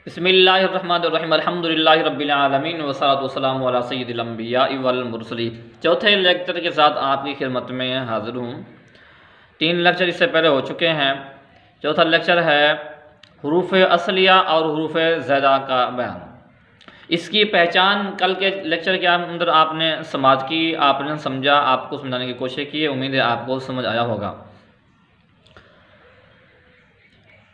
बिस्मिल्लाहिर्रहमानिर्रहीम अल्हम्दुलिल्लाहि रब्बिल आलमीन वस्सलातु वस्सलामु अला सय्यिदिल अंबिया वल मुरसलीन। चौथे लेक्चर के साथ आपकी खिदमत में हाजिर हूँ। 3 लेक्चर इससे पहले हो चुके हैं। चौथा लेक्चर है हुरूफ असलिया और हुरूफ ज़ैदा का बयान। इसकी पहचान कल के लेक्चर के अंदर आपने समाअत की, आपने समझा, आपको समझाने की कोशिश की। उम्मीद है आपको समझ आया होगा।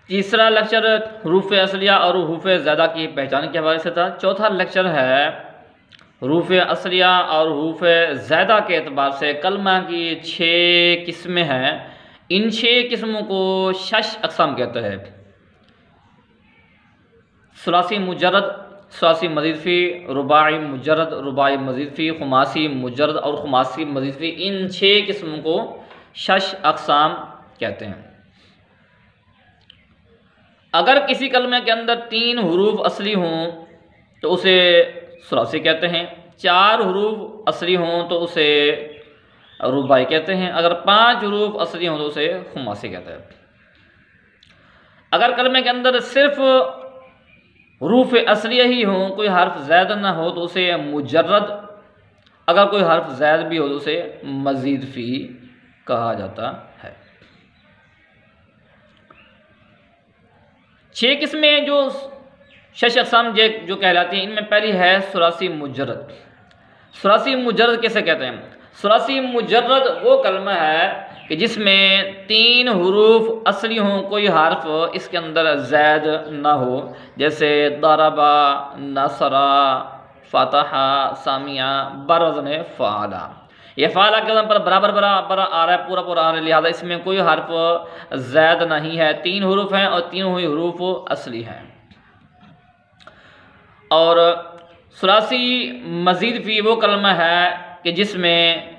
तीसरा लेक्चर हुरूफ असलिया और हुरूफ ज़ैदा की पहचान के हवाले से था। चौथा लेक्चर है हुरूफ असलिया और हुरूफ ज़ैदा के एतबार से कलमा की 6 किस्में हैं। इन 6 किस्मों को 6 अक़साम कहते हैं। सुलासी मुजर्रद, सुलासी मज़ीद फ़ी, रुबाई मुजर्रद, रुबाई मज़ीद फ़ी, खुमासी मुजर्रद और खुमासी मज़ीद फ़ी। इन 6 किस्मों को 6 अक़साम कहते हैं। अगर किसी कलमे के अंदर 3 हुरूफ असली हों तो उसे सुलासी कहते हैं। 4 हुरूफ असली हों तो उसे रुबाई कहते हैं। अगर 5 हुरूफ असली हों तो उसे खुमासी कहते हैं। अगर कलमे के अंदर सिर्फ हुरूफ असलिया ही हों, कोई हर्फ ज़ैद ना हो तो उसे मुजर्रद, अगर कोई हर्फ ज़ैद भी हो तो उसे मज़ीद फ़ी कहा जाता है। 6 किस्में जो 6 अक़साम जो कहलाती हैं, इनमें पहली है सुलासी मुजर्रद। सुलासी मुजर्रद कैसे कहते हैं? सुलासी मुजर्रद वो कलमा है कि जिसमें 3 हुरूफ असली हों, कोई हर्फ इसके अंदर ज़ैद ना हो, जैसे दरबा, नसरा, फ़तहा, सामिया, बरवज़न फ़ाला। ये फ़ाला के वज़न पर बराबर बराबर आ रहा है, पूरा पूरा आ रहा है, लिहाजा इसमें कोई हर्फ ज़ैद नहीं है। 3 हुरूफ हैं और तीनों ही हुरूफ असली हैं। और सुलासी मज़ीद फ़ी वो कलमा है कि जिसमें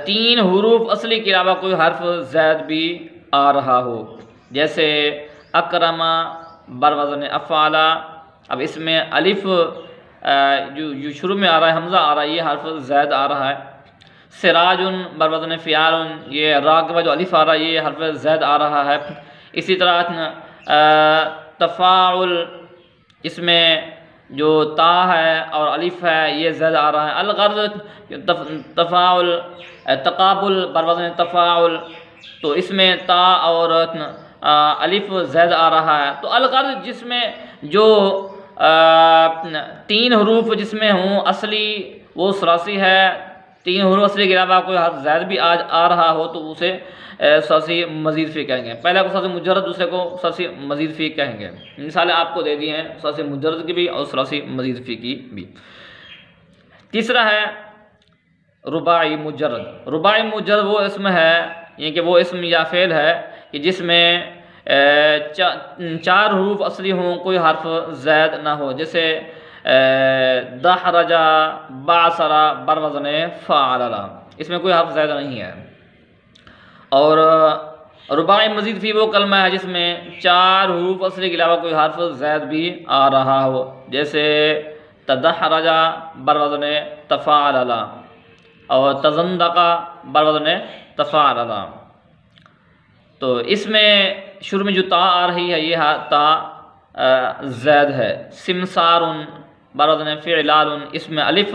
3 हुरूफ असली के अलावा कोई हर्फ ज़ैद भी आ रहा हो, जैसे अकरमा, बरवज़न अफ़ाला। अब इसमें अलिफ जो शुरू में आ रहा है, हमज़ा आ रहा है, ये हर्फ ज़ैद आ रहा है। सिराजुन, बरवज़न फ़ियारुन, ये रा के बाद जो अलिफ आ रहा है, ये हर्फ ज़ैद आ रहा है। इसी तरह तफ़ाउल, इसमें जो ता है और अलिफ है ये ज़ैद आ रहा है। अलग़र्ज़, तफ़ाउल, तक़ाबुल, बरवज़न तफ़ाउल, तो इसमें ता और अलिफ ज़ैद आ रहा है। तो अलग़र्ज़ जिसमें जो 3 हुरूफ जिसमें हों असली वो सुलासी है। 3 हुरूफ असली के अलावा कोई हर्फ ज़ैद भी आ रहा हो तो उसे सुलासी मज़ीद फ़ी कहेंगे। पहला को सुलासी मुजर्रद, दूसरे को सुलासी मज़ीद फ़ी कहेंगे। मिसालें आपको दे दी हैं सुलासी मुजर्रद की भी और सुलासी मज़ीद फ़ी की भी। तीसरा है रुबाई मुजर्रद। रुबाई मुजर्रद वो इसम है, यानी कि वो इसम या फ़ेल है कि जिसमें 4 हुरूफ असली हों, कोई हर्फ ज़ैद ना हो, जैसे दहरजा, बासरा, बरवज़न फ़अला। इसमें कोई हर्फ ज़ैद नहीं है। और रुबाई मज़ीद फ़ी वो कलमा है जिसमें 4 हुरूफ असली के अलावा कोई हर्फ ज़ैद भी आ रहा हो, जैसे तदहरजा, बरवज़न तफ़अला और तज़ंदक़ा, बरवज़न तफ़अला। तो इसमें शुरू में जो ता आ रही है ये ता ज़ैद है। सिमसारुन, बरवज़न फ़िअलालुन, इसमें अलिफ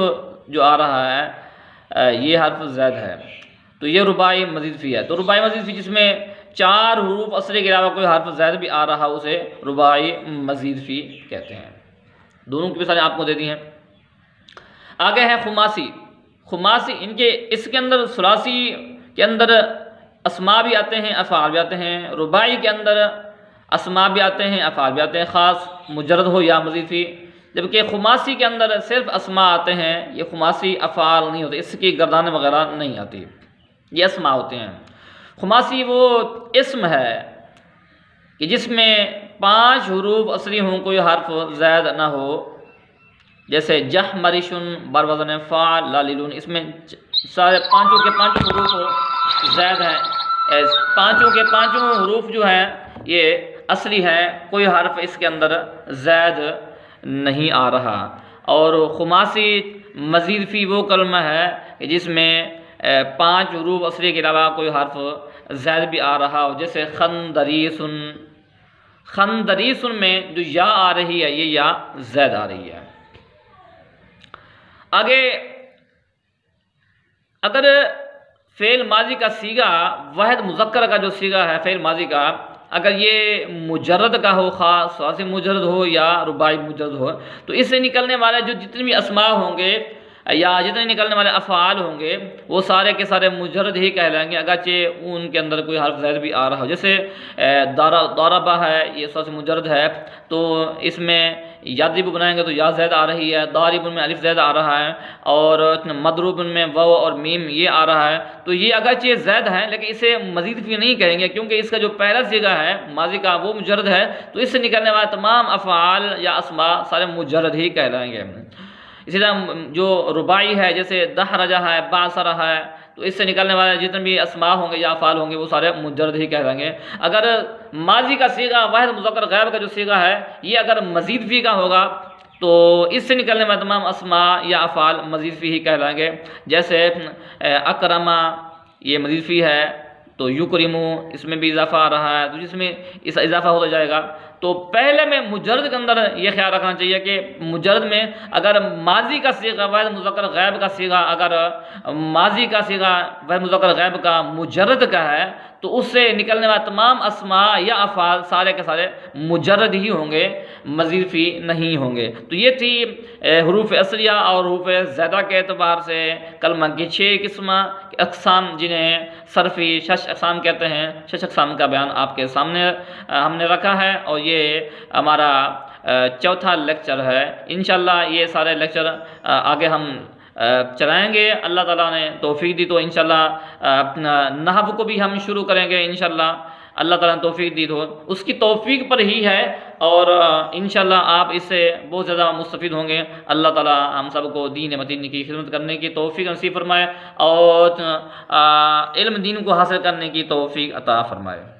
जो आ रहा है ये हर्फ ज़ैद है। तो ये रुबाई मज़ीद फ़ी है। तो रुबाई मज़ीद फ़ी जिसमें 4 हुरूफ असली के अलावा कोई हर्फ ज़ैद भी आ रहा उसे रुबाई मज़ीद फ़ी कहते हैं। दोनों की मिसालें आपको दे दी हैं। आगे है खुमासी। खुमासी, इनके इसके अंदर सुलासी के अंदर अस्मा भी आते हैं, अफ़आल भी आते हैं। रुबाई के अंदर अस्मा भी आते हैं, अफ़आल भी आते हैं, ख़ास मुजर्रद हो या मज़ीद फ़ी। जबकि खुमासी के अंदर सिर्फ अस्मा आते हैं। ये खुमासी अफ़आल नहीं होते, इसकी गर्दान वगैरह नहीं आती, ये अस्मा होते हैं। खुमासी वो इस्म है कि जिसमें 5 हुरूफ असली हों, कोई हर्फ ज़ैद ना हो, जैसे जहमरिशुन, बरवज़न फ़अलालिलुन। इसमें सारे पाँचों के पाँचों हुरूफ ज़ैद हैं। 5 के 5 हुरूफ जो हैं ये असली हैं, कोई हर्फ इसके अंदर ज़ैद नहीं आ रहा। और खुमासी मज़ीद फ़ी वो कलमा है कि जिसमें 5 हुरूफ असली के अलावा कोई हर्फ ज़ैद भी आ रहा हो, जैसे खंदरीसुन, खंदरीसुन में जो या आ रही है ये या ज़ैद आ रही है। आगे अगर फ़ेल माजी का सीगा वाहिद मुज़क्कर का जो सीगा है फ़ेल माजी का, अगर ये मुजर्रद का हो, ख़ास वासिम मुजर्रद हो या रुबाई मुजर्रद हो, तो इससे निकलने वाले जो जितने भी अस्मा होंगे या जितने निकलने वाले अफ़आल होंगे वो सारे के सारे मुजर्रद ही कहलाएंगे, अगरचे उनके अंदर कोई हर्फ ज़ैद भी आ रहा हो। जैसे दारबा है, ये सबसे मुजर्रद है, तो इसमें यादिब बनाएंगे तो या ज़ैद आ रही है, दारिबुन में अलिफ ज़ैद आ रहा है, और मदरूबुन में वाव और मीम ये आ रहा है। तो ये अगरचे ज़ैद है लेकिन इसे मज़ीद फ़ी नहीं कहेंगे, क्योंकि इसका जो पहला सीगा है माजी का वो मुजर्रद है, तो इससे निकलने वाले तमाम अफ़आल या अस्मा सारे मुजर्रद ही कहलाएंगे। इसी तरह जो रुबाई है, जैसे दहरजा है, बासरा है, तो इससे निकलने वाले जितने भी अस्मा होंगे या अफ़आल होंगे वो सारे मुजर्रद ही कहलाएंगे। अगर माजी का सीगा वाहिद मुज़क्कर गैब का जो सीगा है ये अगर मज़ीद फ़ी का होगा तो इससे निकलने वाले तमाम अस्मा या अफ़आल मज़ीद फ़ी ही कहलाएंगे। जैसे अकरमा ये मज़ीद फ़ी है, तो युकरिमु इसमें भी इजाफा आ रहा है, तो जिसमें इस इजाफा होता जाएगा। तो पहले में मुजर्रद के अंदर ये ख्याल रखना चाहिए कि मुजर्रद में अगर माजी का सीगा वाहिद मुज़क्कर गैब का सीगा, अगर माजी का सीगा वाहिद मुज़क्कर गैब का मुजर्रद का है तो उससे निकलने वाले तमाम अस्मा या अफ़आल सारे के सारे मुजर्रद ही होंगे, मज़ीद फ़ी नहीं होंगे। तो ये थी हरूफ असलिया और हरूफ ज़ैदा के एतबार से कलमा की 6 किस्म अक़साम, जिन्हें सरफ़ी 6 अक़साम कहते हैं। 6 अक़साम का बयान आपके सामने हमने रखा है और ये हमारा चौथा लेक्चर है। इंशाअल्लाह ये सारे लेक्चर आगे हम चलाएँगे। अल्लाह ताला ने तौफ़ीक़ दी तो इंशाअल्लाह नहव को भी हम शुरू करेंगे इंशाअल्लाह। अल्लाह ताला ने तौफ़ीक़ दी तो उसकी तौफ़ीक़ पर ही है और इंशाअल्लाह आप इससे बहुत ज़्यादा मुस्तफ़ीद होंगे। अल्लाह ताला हम सबको दीन मतीन की खिदमत करने की तौफ़ीक़ नसीब फरमाए और इल्म दीन को हासिल करने की तौफ़ीक़ अता फरमाए।